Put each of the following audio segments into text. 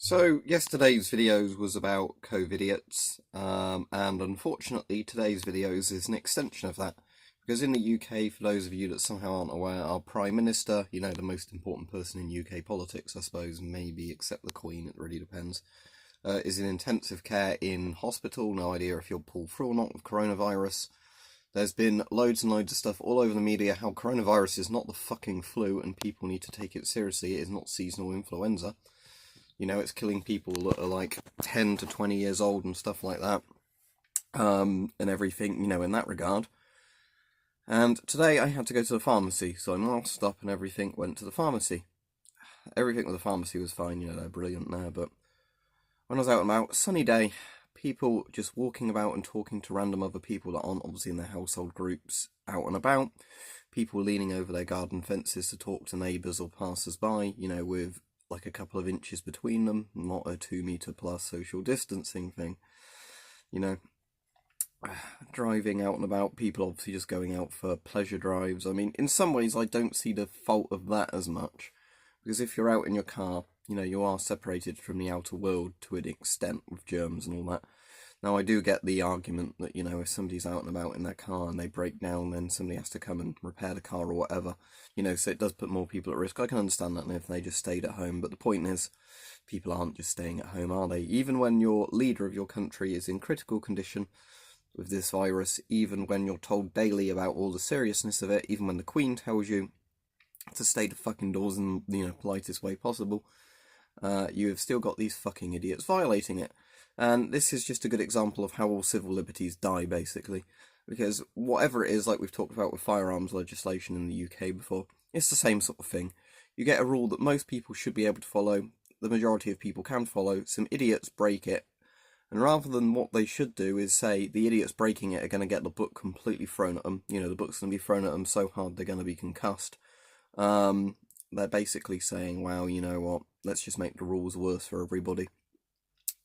So yesterday's videos was about COVIDiots, and unfortunately today's videos is an extension of that. Because in the UK, for those of you that somehow aren't aware, our Prime Minister, you know, the most important person in UK politics, I suppose, maybe except the Queen, it really depends, is in intensive care in hospital. No idea if he'll pull through or not with coronavirus. There's been loads and loads of stuff all over the media how coronavirus is not the fucking flu and people need to take it seriously. It is not seasonal influenza. You know, it's killing people that are like 10 to 20 years old and stuff like that. And everything, you know, in that regard. And today I had to go to the pharmacy, so I masked up and everything, went to the pharmacy. Everything with the pharmacy was fine, you know, they're brilliant there, but when I was out and about, sunny day, people just walking about and talking to random other people that aren't obviously in their household groups out and about. People leaning over their garden fences to talk to neighbours or passers-by, you know, with like a couple of inches between them, not a 2 metre plus social distancing thing, you know. Driving out and about, people obviously just going out for pleasure drives. I mean, in some ways I don't see the fault of that as much, because if you're out in your car, you know, you are separated from the outer world to an extent with germs and all that. Now, I do get the argument that, you know, if somebody's out and about in their car and they break down, then somebody has to come and repair the car or whatever, you know, so it does put more people at risk. I can understand that if they just stayed at home, but the point is, people aren't just staying at home, are they? Even when your leader of your country is in critical condition with this virus, even when you're told daily about all the seriousness of it, even when the Queen tells you to stay the fucking doors in, you know, politest way possible, you have still got these fucking idiots violating it. And this is just a good example of how all civil liberties die, basically. Because whatever it is, like we've talked about with firearms legislation in the UK before, it's the same sort of thing. You get a rule that most people should be able to follow, the majority of people can follow, some idiots break it, and rather than what they should do is say the idiots breaking it are going to get the book completely thrown at them, you know, the book's going to be thrown at them so hard they're going to be concussed. They're basically saying, wow, you know what, let's just make the rules worse for everybody.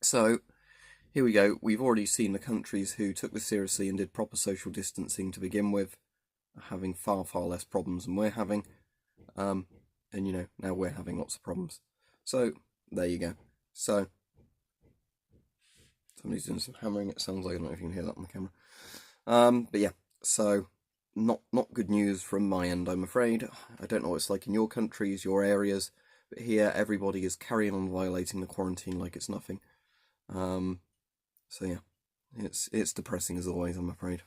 So, here we go. We've already seen the countries who took this seriously and did proper social distancing to begin with having far, far less problems than we're having. And, you know, now we're having lots of problems. So, there you go. So, somebody's doing some hammering, it sounds like. I don't know if you can hear that on the camera. But yeah, so, not good news from my end, I'm afraid. I don't know what it's like in your countries, your areas, but here everybody is carrying on violating the quarantine like it's nothing. So yeah, it's depressing as always, I'm afraid.